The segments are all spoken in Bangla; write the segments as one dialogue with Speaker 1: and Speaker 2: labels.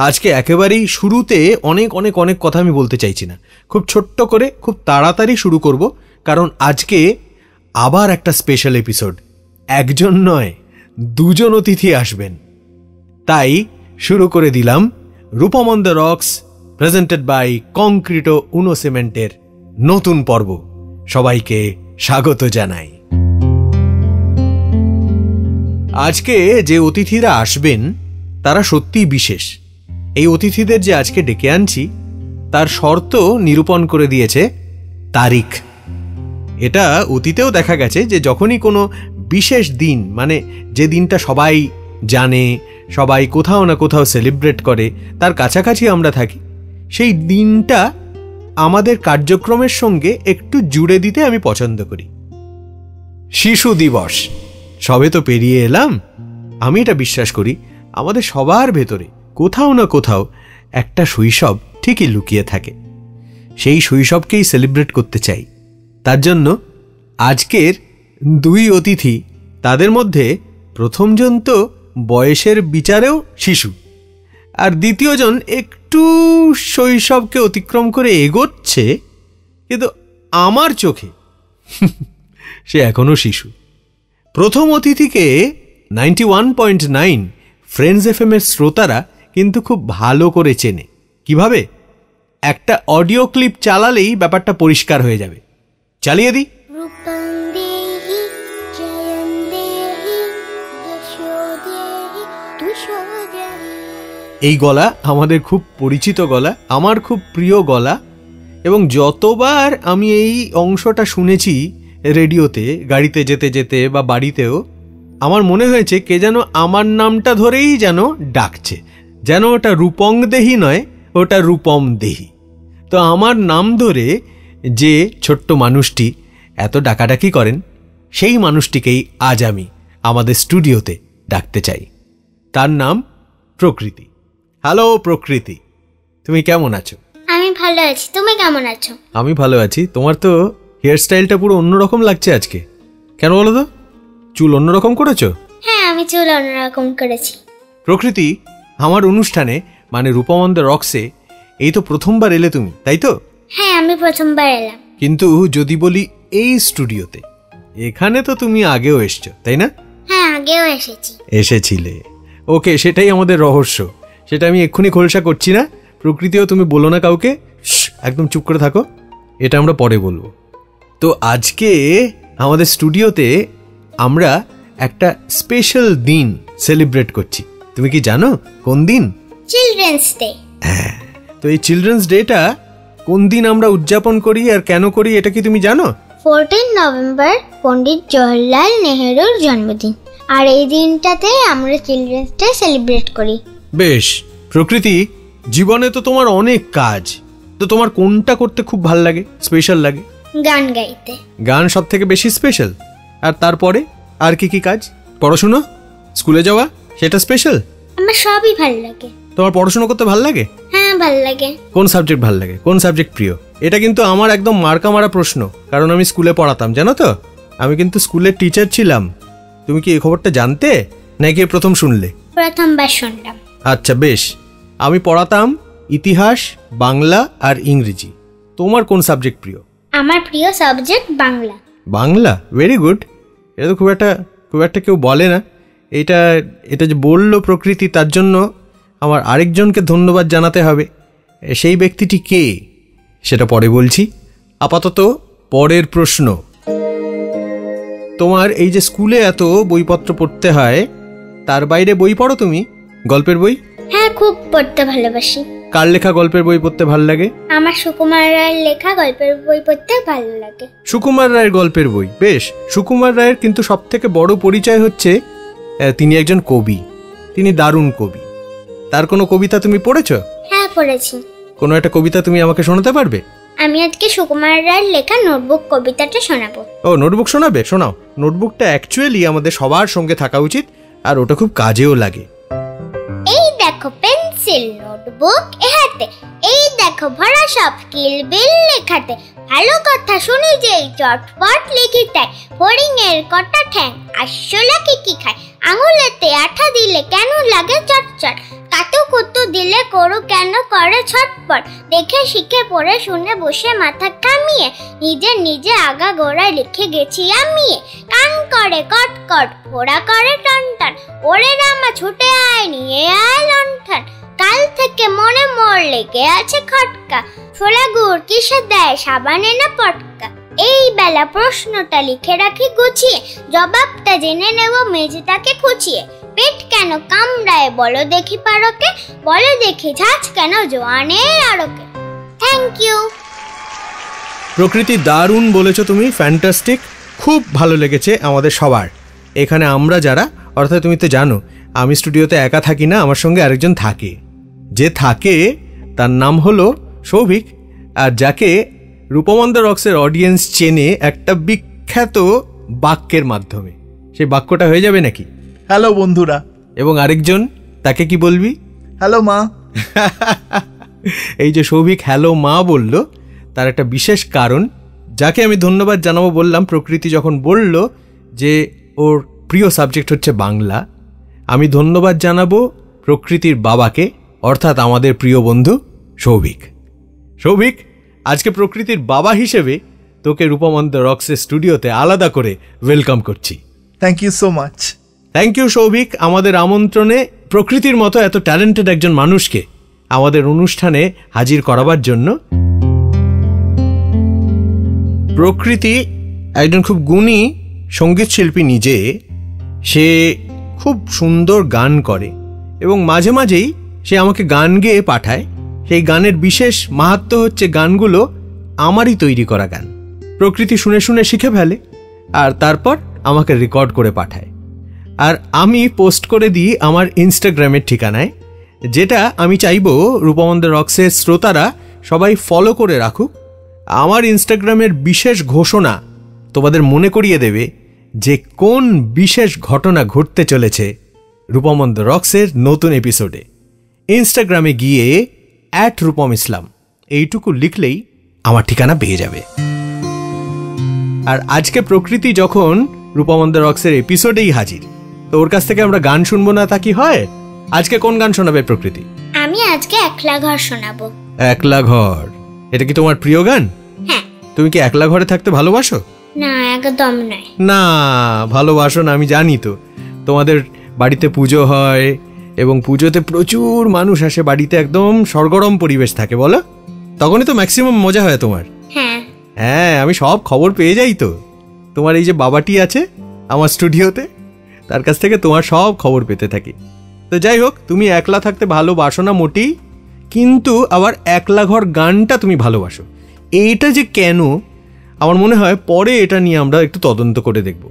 Speaker 1: আজকে একেবারেই শুরুতে অনেক অনেক অনেক কথা আমি বলতে চাইছি না, খুব ছোট্ট করে খুব তাড়াতাড়ি শুরু করব, কারণ আজকে আবার একটা স্পেশাল এপিসোড। একজন নয়, দুজন অতিথি আসবেন। তাই শুরু করে দিলাম Rupam on the rocks presented by Concreto Uno সিমেন্টের নতুন পর্ব। সবাইকে স্বাগত জানাই। আজকে যে অতিথিরা আসবেন তারা সত্যিই বিশেষ। এই অতিথিদের যে আজকে ডেকে আনছি তার শর্ত নিরূপণ করে দিয়েছে তারিখ। এটা অতীতেও দেখা গেছে যে যখনই কোনো বিশেষ দিন, মানে যে দিনটা সবাই জানে, সবাই কোথাও না কোথাও সেলিব্রেট করে, তার কাছাকাছি আমরা থাকি, সেই দিনটা আমাদের কার্যক্রমের সঙ্গে একটু জুড়ে দিতে আমি পছন্দ করি। শিশু দিবস সবে তো পেরিয়ে এলাম। আমি এটা বিশ্বাস করি আমাদের সবার ভেতরে কোথাও না কোথাও একটা শৈশব ঠিকই লুকিয়ে থাকে। সেই শৈশবকেই সেলিব্রেট করতে চাই। তার জন্য আজকের দুই অতিথি, তাদের মধ্যে প্রথমজন তো বয়সের বিচারেও শিশু, আর দ্বিতীয়জন একটু শৈশবকে অতিক্রম করে এগোচ্ছে, কিন্তু আমার চোখে সে এখনো শিশু। প্রথম অতিথিকে 91.9 ফ্রেন্ডস এফএম এর শ্রোতারা কিন্তু খুব ভালো করে চেনে। কিভাবে? একটা অডিও ক্লিপ চালালেই ব্যাপারটা পরিষ্কার হয়ে যাবে। চালিয়ে দিই। এই গলা আমাদের খুব পরিচিত গলা, আমার খুব প্রিয় গলা, এবং যতবার আমি এই অংশটা শুনেছি রেডিওতে, গাড়িতে যেতে যেতে বা বাড়িতেও, আমার মনে হয়েছে কে যেন আমার নামটা ধরেই যেন ডাকছে, যেন ওটা রূপং দেহি নয়, ওটা রূপম দেহি। তো আমার নাম ধরে যে ছোট্ট মানুষটি এত ডাকাডাকি করেন, সেই মানুষটিকেই আজ আমি আমাদের স্টুডিওতে ডাকতে চাই। তার নাম প্রকৃতি। হ্যালো প্রকৃতি, তুমি কেমন আছো?
Speaker 2: আমি ভালো আছি, তুমি কেমন আছো?
Speaker 1: আমি ভালো আছি। তোমার তো হেয়ার স্টাইলটা পুরো অন্যরকম লাগছে আজকে, কেন বলো তো? চুল অন্যরকম করেছো?
Speaker 2: হ্যাঁ, আমি চুল অন্যরকম করেছি।
Speaker 1: প্রকৃতি, আমার অনুষ্ঠানে মানে রূপম অন দ্য রক্সে এই তো প্রথমবার এলে তুমি, তাই তো?
Speaker 2: হ্যাঁ, আমি প্রথমবার এলাম।
Speaker 1: কিন্তু যদি বলি এই স্টুডিওতে, এখানে তো তুমি আগেও এসছো, তাই না?
Speaker 2: হ্যাঁ, আগেও
Speaker 1: এসেছিলে। ওকে, সেটাই আমাদের রহস্য, সেটা আমি এক্ষুনি খোলসা করছি না। প্রকৃতিও তুমি বলো না কাউকে, একদম চুপ করে থাকো, এটা আমরা পরে বলবো। তো আজকে আমাদের স্টুডিওতে আমরা একটা স্পেশাল দিন সেলিব্রেট করছি। তুমি কি জানো কোন দিন?
Speaker 2: Children's day.
Speaker 1: হ্যাঁ, তো এই চিলড্রেন্স ডেটা কোন দিন আমরা উদযাপন করি আর কেন করি, এটা কি তুমি জানো?
Speaker 2: 14 নভেম্বর পণ্ডিত জওহরলাল নেহেরুর জন্মদিন, আর এই দিনটাতে আমরা চিলড্রেন্স ডে সেলিব্রেট করি।
Speaker 1: বেশ। প্রকৃতি, জীবনে তো তোমার অনেক কাজ, তো তোমার কোনটা করতে খুব ভাল লাগে, স্পেশাল লাগে?
Speaker 2: গান গাইতে।
Speaker 1: গান সব থেকে বেশি স্পেশাল। আর তারপরে আর কি কি কাজ? পড়াশোনা, স্কুলে যাওয়া, সেটা স্পেশাল?
Speaker 2: আমার সবই ভালো লাগে।
Speaker 1: তোমার পড়াশোনা করতে ভাল লাগে?
Speaker 2: হ্যাঁ, ভালো লাগে।
Speaker 1: কোন সাবজেক্ট ভাল লাগে, কোন সাবজেক্ট প্রিয়? এটা কিন্তু আমার একদম মার্কা মারা প্রশ্ন, কারণ আমি স্কুলে পড়াতাম, জানো তো? আমি কিন্তু স্কুলের টিচার ছিলাম। তুমি কি এই খবরটা জানতে, নাকি প্রথম শুনলে?
Speaker 2: প্রথমবার শুনলাম।
Speaker 1: আচ্ছা বেশ। আমি পড়াতাম ইতিহাস, বাংলা আর ইংরেজি। তোমার কোন সাবজেক্ট প্রিয়?
Speaker 2: আমার প্রিয় subject Bangla.
Speaker 1: Bangla, very good. এটা তো খুব একটা কেউ বলে না। এটা যে বললো প্রকৃতি, তার জন্য আমার আরেকজনকে ধন্যবাদ জানাতে হবে। সেই ব্যক্তিটি কে সেটা পরে বলছি। আপাতত পরের প্রশ্ন, তোমার এই যে স্কুলে এত বইপত্র পড়তে হয়, তার বাইরে বই পড়ো তুমি? গল্পের বই?
Speaker 2: হ্যাঁ, খুব পড়তে ভালোবাসি।
Speaker 1: কার লেখা গল্পের বই পড়তে ভালো লাগে?
Speaker 2: আমার সুকুমার রায়ের লেখা গল্পের বই পড়তে ভালো লাগে।
Speaker 1: সুকুমার রায়ের গল্পের বই, বেশ। সুকুমার রায়ের কিন্তু সব থেকে বড় পরিচয় হচ্ছে তিনি একজন কবি। তিনি দারুণ কবি। তার কোনো কবিতা তুমি পড়েছো?
Speaker 2: হ্যাঁ, পড়েছি।
Speaker 1: কোনো একটা কবিতা তুমি আমাকে শোনাতে পারবে?
Speaker 2: আমি আজকে সুকুমার রায়ের লেখা নোটবুক কবিতাটা শোনাবো।
Speaker 1: ও, নোটবুক শোনাবে? শোনাও। নোটবুকটা অ্যাকচুয়ালি আমাদের সবার সঙ্গে থাকা উচিত, আর ওটা খুব কাজেও লাগে।
Speaker 2: এই দেখো পেন্সিল নোটবুক এ হাতে, এই দেখো ভরা সব কিলবিল লেখাতে, ভালো কথা শুনি যেই চটপট লিখি তাই, ফড়িং এর কটা ঠ্যাং আসলে কি কি খায়, আঙুলেতে আঠা দিলে কেন লাগে চটচট, কাতু কুতু দিলে করু কেন করে ছটপট, দেখে শিখে পড়ে শুনে বসে মাথা কামিয়ে নিজে নিজে আগা গোড়ায় লিখে গেছি আমিয়ে। কান করে কটকট, ফোড়া করে টনটন, ওরে রামা ছুটে আয় নিয়ে আয় লণ্ঠন। কাল থেকে মনে মোর লেগে আছে খটকা, ছোলা গুড় কিসে দেয় সাবানে না পটকা। এই বেলা প্রশ্নটা লিখে রাখি গুছিয়ে, জবাবটা জেনে নেব মেঝেটাকে খুঁচিয়ে। পেট কেন কামড়ায় বলো দেখি পারকে, বলো দেখি ঝাঁজ কেন জোয়ানের আড়কে। Thank you.
Speaker 1: প্রকৃতি দারুণ বলেছো তুমি, ফ্যান্টাস্টিক, খুব ভালো লেগেছে আমাদের সবার। এখানে আমরা যারা, অর্থাৎ তুমি তো জানো আমি স্টুডিওতে একা থাকি না, আমার সঙ্গে আরেকজন থাকে। যে থাকে তার নাম হলো সৌভিক, আর যাকে রূপমন্দ রক্সের অডিয়েন্স চেনে একটা বিখ্যাত বাক্যের মাধ্যমে। সেই বাক্যটা হয়ে যাবে নাকি?
Speaker 3: হ্যালো বন্ধুরা।
Speaker 1: এবং আরেকজন, তাকে কি বলবি?
Speaker 3: হ্যালো মা।
Speaker 1: এই যে সৌভিক হ্যালো মা বলল, তার একটা বিশেষ কারণ, যাকে আমি ধন্যবাদ জানাবো বললাম। প্রকৃতি যখন বলল যে ওর প্রিয় সাবজেক্ট হচ্ছে বাংলা, আমি ধন্যবাদ জানাবো প্রকৃতির বাবাকে, অর্থাৎ আমাদের প্রিয় বন্ধু সৌভিক। সৌভিক, আজকে প্রকৃতির বাবা হিসেবে তোকে রূপমন্দ রক্সের স্টুডিওতে আলাদা করে ওয়েলকাম করছি।
Speaker 3: Thank you so much.
Speaker 1: Thank you Souvik, আমাদের আমন্ত্রণে প্রকৃতির মতো এত ট্যালেন্টেড একজন মানুষকে আমাদের অনুষ্ঠানে হাজির করাবার জন্য। প্রকৃতি একজন খুব গুণী সঙ্গীত শিল্পী নিজে, সে খুব সুন্দর গান করে এবং মাঝে মাঝেই সে আমাকে গান গেয়ে পাঠায়। সেই গানের বিশেষ মাহাত্ম্য হচ্ছে গানগুলো আমারই তৈরি করা গান। প্রকৃতি শুনে শুনে শিখে ফেলে আর তারপর আমাকে রেকর্ড করে পাঠায়, আর আমি পোস্ট করে দিই আমার ইনস্টাগ্রামের ঠিকানায়, যেটা আমি চাইবো রূপমন্দ রক্সের শ্রোতারা সবাই ফলো করে রাখুক। আমার ইনস্টাগ্রামের বিশেষ ঘোষণা তোমাদের মনে করিয়ে দেবে যে কোন বিশেষ ঘটনা ঘটতে চলেছে রূপমন্দ রক্সের নতুন এপিসোডে। ইনস্টাগ্রামে গিয়ে @রূপম ইসলাম এইটুকু লিখলেই আমার ঠিকানা পেয়ে যাবে। আর আজকে প্রকৃতি যখন রূপমন্দ রক্সের এপিসোডেই হাজির, তো ওর কাছ থেকে আমরা গান শুনবো না তা কি হয়? আজকে কোন গান শোনাবে প্রকৃতি?
Speaker 2: আমি আজকে একলা ঘর শোনাবো।
Speaker 1: একলা ঘর, এটা কি তোমার প্রিয় গান?
Speaker 2: হ্যাঁ।
Speaker 1: তুমি কি একলা ঘরে থাকতে ভালোবাসো?
Speaker 2: না, একদম নয়।
Speaker 1: না, ভালোবাসো না, আমি জানি তো। তোমাদের বাড়িতে পুজো হয় এবং পুজোতে প্রচুর মানুষ আসে বাড়িতে, একদম সরগরম পরিবেশ থাকে, বলো? তখনই তো ম্যাক্সিমাম মজা হয় তোমার।
Speaker 2: হ্যাঁ
Speaker 1: হ্যাঁ, আমি সব খবর পেয়ে যাই তো। তোমার এই যে বাবাটি আছে আমার স্টুডিওতে, তার কাছ থেকে তোমার সব খবর পেতে থাকি। তো যাই হোক, তুমি একলা থাকতে ভালোবাসো না মোটেই, কিন্তু আবার একলা ঘর গানটা তুমি ভালোবাসো। এইটা যে কেন, আমার মনে হয় পরে এটা নিয়ে আমরা একটু তদন্ত করে দেখব।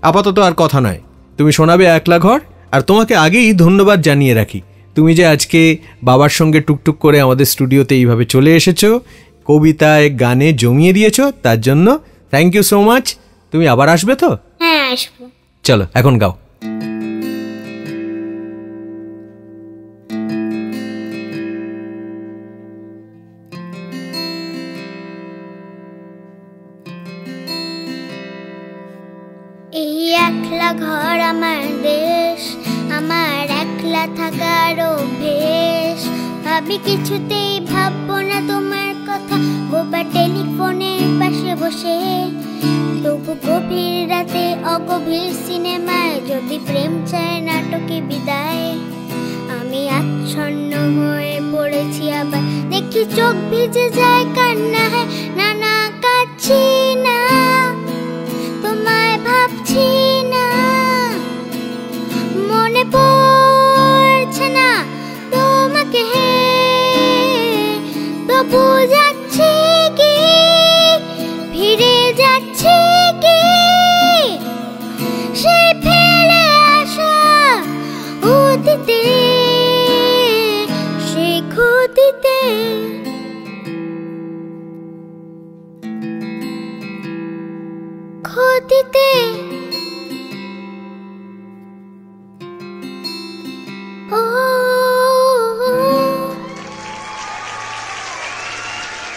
Speaker 1: আপাতত আর কথা নয়, তুমি শোনাবে একলা ঘর। আর তোমাকে আগেই ধন্যবাদ জানিয়ে রাখি, তুমি যে আজকে বাবার সঙ্গে টুকটুক করে আমাদের স্টুডিওতে এইভাবে চলে এসেছো, কবিতায় গানে জমিয়ে দিয়েছো, তার জন্য থ্যাংক ইউ সো মাচ। তুমি আবার আসবে তো?
Speaker 2: হ্যাঁ, আসবো।
Speaker 1: চলো এখন গাও।
Speaker 2: এই একলা ঘর আমার দেশ, আমার একলা থাকার অভ্যেস। ভাবি কিছুতেই ভাববো না তোমার কথা, গোবা টেলিফোনের পাশে বসে। তবু গভীর রাতে অগভীর সিনেমায় যদি প্রেম চায় নাটকে বিদায়। আমি আচ্ছন্ন হয়ে পড়েছি, আবার দেখি চোখ ভিজে যায় কান্না হয়। না না, কাচ্ছি না, তোমায় ভাবছি না, মনে পড়ছে না তোমাকে, তবু যাচ্ছি কি, ফিরে যাচ্ছি কি সে ফেলে আসা অতীতে, সে ক্ষতিতে। ক্ষতিতে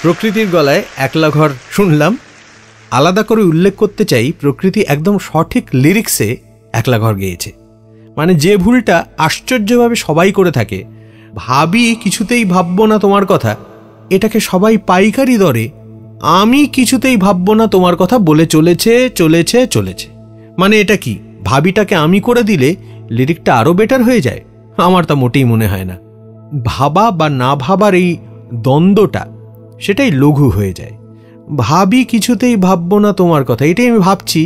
Speaker 1: প্রকৃতির গলায় একলা ঘর শুনলাম। আলাদা করে উল্লেখ করতে চাই, প্রকৃতি একদম সঠিক লিরিক্সে একলা ঘর গেয়েছে। মানে যে ভুলটা আশ্চর্যভাবে সবাই করে থাকে, ভাবি কিছুতেই ভাববো না তোমার কথা, এটাকে সবাই পাইকারি দরে আমি কিছুতেই ভাববো না তোমার কথা বলে চলেছে চলেছে চলেছে। মানে এটা কি, ভাবিটাকে আমি করে দিলে লিরিকটা আরো বেটার হয়ে যায়? আমার তা মোটেই মনে হয় না। ভাবা বা না ভাবার এই দ্বন্দ্বটা সেটাই লঘু হয়ে যায়। ভাবি কিছুতেই ভাববো না তোমার কথা, এটাই আমি ভাবছি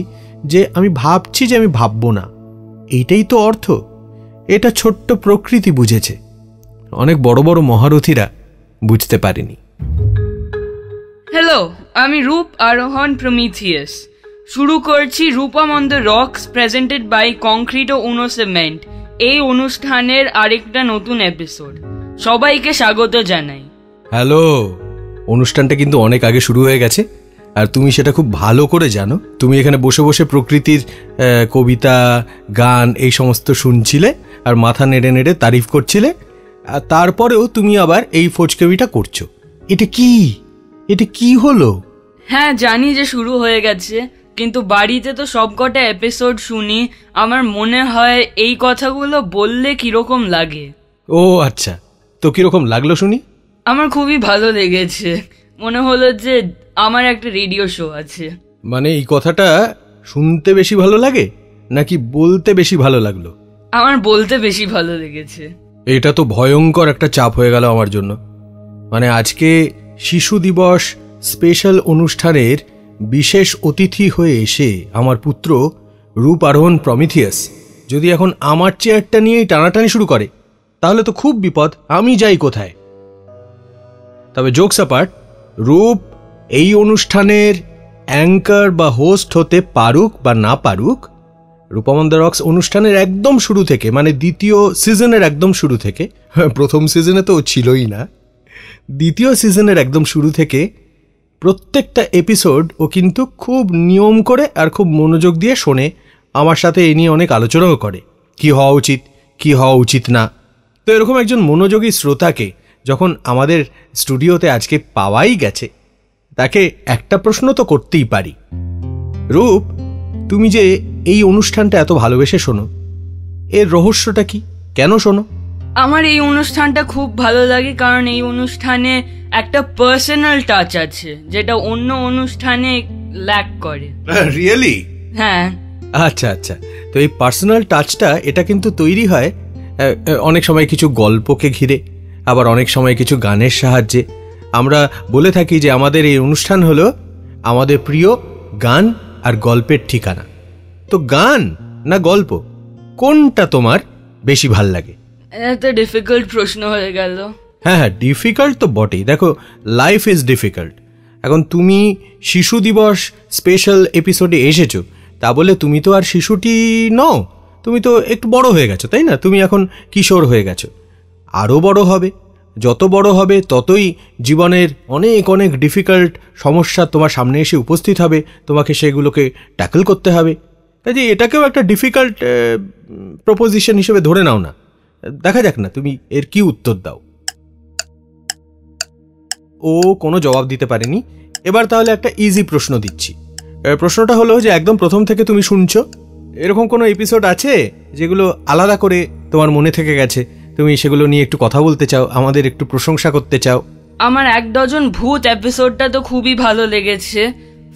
Speaker 1: যে আমি ভাববো না, এইটাই তো অর্থ। এটা ছোট্ট প্রকৃতি বুঝেছে, অনেক বড় বড় মহারথীরা বুঝতে পারেনি।
Speaker 4: হ্যালো, আমি রূপ আরোহণ প্রমিথিয়াস। শুরু করছি Rupam on the rocks presented by concrete ও উনো সিমেন্ট এই অনুষ্ঠানের আরেকটা নতুন এপিসোড। সবাইকে স্বাগত জানাই।
Speaker 1: হ্যালো, অনুষ্ঠানটা কিন্তু অনেক আগে শুরু হয়ে গেছে, আর তুমি সেটা খুব ভালো করে জানো। তুমি এখানে বসে বসে প্রকৃতির কবিতা, গান এই সমস্ত শুনছিলে আর মাথা নেড়ে নেড়ে তারিফ করছিলে, আর তারপরেও তুমি আবার এই ফচকেবিটা করছো। এটা কি হলো?
Speaker 4: হ্যাঁ জানি যে শুরু হয়ে গেছে, কিন্তু বাড়িতে তো সবকটা এপিসোড শুনি, আমার মনে হয় এই কথাগুলো বললে কিরকম লাগে।
Speaker 1: ও আচ্ছা, তো কিরকম লাগলো শুনি?
Speaker 4: আমার খুবই ভালো লেগেছে, মনে হলো যে আমার একটা রেডিও শো আছে।
Speaker 1: মানে এই কথাটা শুনতে বেশি ভালো লাগে নাকি বলতে বেশি ভালো লাগলো?
Speaker 4: আমার বলতে বেশি ভালো লেগেছে।
Speaker 1: এটা তো ভয়ঙ্কর একটা চাপ হয়ে গেল আমার জন্য। মানে আজকে শিশু দিবস স্পেশাল অনুষ্ঠানের বিশেষ অতিথি হয়ে এসে আমার পুত্র রূপ আরোহণ প্রমিথিয়াস যদি এখন আমার চেয়ারটা নিয়েই টানাটানি শুরু করে, তাহলে তো খুব বিপদ। আমি যাই কোথায়? তবে জোকস অ্যাপার্ট, রূপ এই অনুষ্ঠানের অ্যাঙ্কার বা হোস্ট হতে পারুক বা না পারুক, রূপম অন দ্য রক্স অনুষ্ঠানের একদম শুরু থেকে, মানে দ্বিতীয় সিজনের একদম শুরু থেকে, প্রথম সিজনে তো ছিলই না, দ্বিতীয় সিজনের একদম শুরু থেকে প্রত্যেকটা এপিসোড ও কিন্তু খুব নিয়ম করে আর খুব মনোযোগ দিয়ে শোনে। আমার সাথে এ নিয়ে অনেক আলোচনাও করে, কি হওয়া উচিত কি হওয়া উচিত না। তো এরকম একজন মনোযোগী শ্রোতাকে যখন আমাদের স্টুডিওতে আজকে পাওয়াই গেছে, তাকে একটা প্রশ্ন তো করতেই পারি। রূপ, তুমি যে এই অনুষ্ঠানটা এত ভালোবেসে শোনো, এর রহস্যটা কি? কেন শোনো?
Speaker 4: আমার এই অনুষ্ঠানটা খুব ভালো লাগে কারণ এই অনুষ্ঠানে একটা পার্সোনাল টাচ আছে, যেটা অন্য অনুষ্ঠানে ল্যাক করে।
Speaker 1: রিয়েলি?
Speaker 4: হ্যাঁ।
Speaker 1: আচ্ছা আচ্ছা, তো এই পার্সোনাল টাচটা এটা কিন্তু তৈরি হয় অনেক সময় কিছু গল্পকে ঘিরে, আবার অনেক সময় কিছু গানের সাহায্যে। আমরা বলে থাকি যে আমাদের এই অনুষ্ঠান হলো আমাদের প্রিয় গান আর গল্পের ঠিকানা। তো গান না গল্প, কোনটা তোমার বেশি ভাল লাগে?
Speaker 4: এত ডিফিকাল্ট প্রশ্ন হয়ে গেল।
Speaker 1: হ্যাঁ, ডিফিকাল্ট তো বটেই। দেখো, লাইফ ইজ ডিফিকাল্ট। এখন তুমি শিশু দিবস স্পেশাল এপিসোডে এসেছো, তা বলে তুমি তো আর শিশুটি নও, তুমি তো একটু বড় হয়ে গেছো, তাই না? তুমি এখন কিশোর হয়ে গেছো, আরও বড় হবে। যত বড় হবে ততই জীবনের অনেক অনেক ডিফিকাল্ট সমস্যা তোমার সামনে এসে উপস্থিত হবে, তোমাকে সেগুলোকে ট্যাকল করতে হবে। তাই যে এটাকেও একটা ডিফিকাল্ট প্রপোজিশন হিসেবে ধরে নাও না। দেখা যাক না তুমি এর কি উত্তর দাও। ও কোনো জবাব দিতে পারেনি। এবার তাহলে একটা ইজি প্রশ্ন দিচ্ছি। প্রশ্নটা হলো যে একদম প্রথম থেকে তুমি শুনছো, এরকম কোনো এপিসোড আছে যেগুলো আলাদা করে তোমার মনে থেকে গেছে, তুমি সেগুলো নিয়ে একটু কথা বলতে চাও, আমাদের একটু প্রশংসা করতে চাও?
Speaker 4: আমার 1 ডজন ভূত এপিসোডটা তো খুবই ভালো লেগেছে।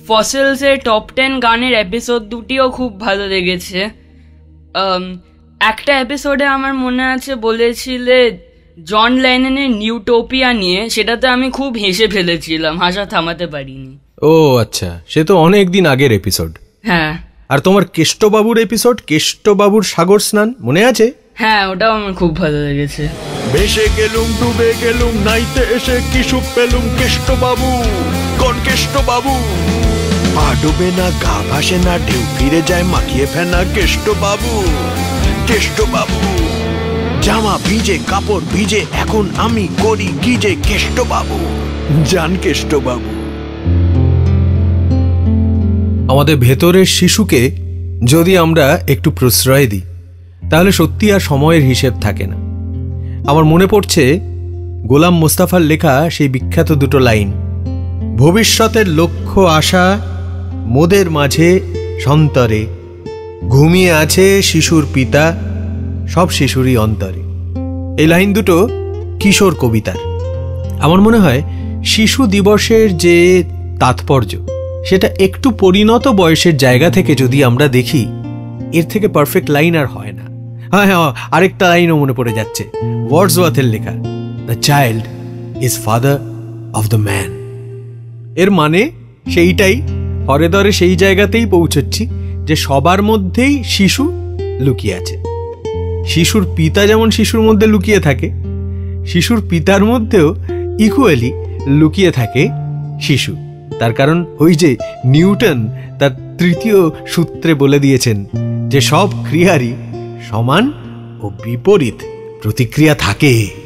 Speaker 4: ফসিলসের টপ 10 গানের এপিসোড দুটিও খুব ভালো লেগেছে। একটা এপিসোডে আমার মনে আছে বলেছিলে জন লেননের নিউটোপিয়া নিয়ে, সেটাতে আমি খুব হেসে ফেলেছিলাম, হাসা থামাতে পারিনি।
Speaker 1: ও আচ্ছা, সে তো অনেক দিন আগের এপিসোড।
Speaker 4: হ্যাঁ।
Speaker 1: আর তোমার কেষ্টবাবুর এপিসোড, কেষ্টবাবুর সাগর স্নান, মনে আছে?
Speaker 4: হ্যাঁ, ওটাও আমার খুব ভালো লেগেছে।
Speaker 5: ভেসে গেলুম ডুবে গেলুম নাইতে এসে কি সুখ পেলুম কেষ্টবাবু, কোন কেষ্টবাবু? পা ডুবে না, গা ভাসে না, ঢেউ ফিরে যায় মাখিয়ে ফেনা কেষ্টবাবু, কেষ্টবাবু। জামা ভিজে কাপড় ভিজে এখন আমি করি কি যে কেষ্টবাবু, জান কেষ্টবাবু।
Speaker 1: আমাদের ভেতরের শিশুকে যদি আমরা একটু প্রশ্রয় দিই, তাহলে সত্যি আর সময়ের হিসেব থাকে না। আমার মনে পড়ছে গোলাম মোস্তাফার লেখা সেই বিখ্যাত দুটো লাইন, ভবিষ্যতের লক্ষ্য আশা মোদের মাঝে সন্তরে, ঘুমিয়ে আছে শিশুর পিতা সব শিশুরই অন্তরে। এই লাইন দুটো কিশোর কবিতার। আমার মনে হয় শিশু দিবসের যে তাৎপর্য সেটা একটু পরিণত বয়সের জায়গা থেকে যদি আমরা দেখি, এর থেকে পারফেক্ট লাইন আর হয় না। হ্যাঁ হ্যাঁ, আরেকটা লাইনও মনে পড়ে যাচ্ছে, ওয়ার্ডসওয়ার্থের লেখা, the child is father of the man. এর মানে সেইটাই, হরে ধরে সেই জায়গাতেই পৌঁছচ্ছি যে সবার মধ্যেই শিশু লুকিয়ে আছে। শিশুর পিতা যেমন শিশুর মধ্যে লুকিয়ে থাকে, শিশুর পিতার মধ্যেও ইকুয়ালি লুকিয়ে থাকে শিশু। তার কারণ ওই যে নিউটন তার তৃতীয় সূত্রে বলে দিয়েছেন যে সব ক্রিয়ারই সমান ও বিপরীত প্রতিক্রিয়া থাকে।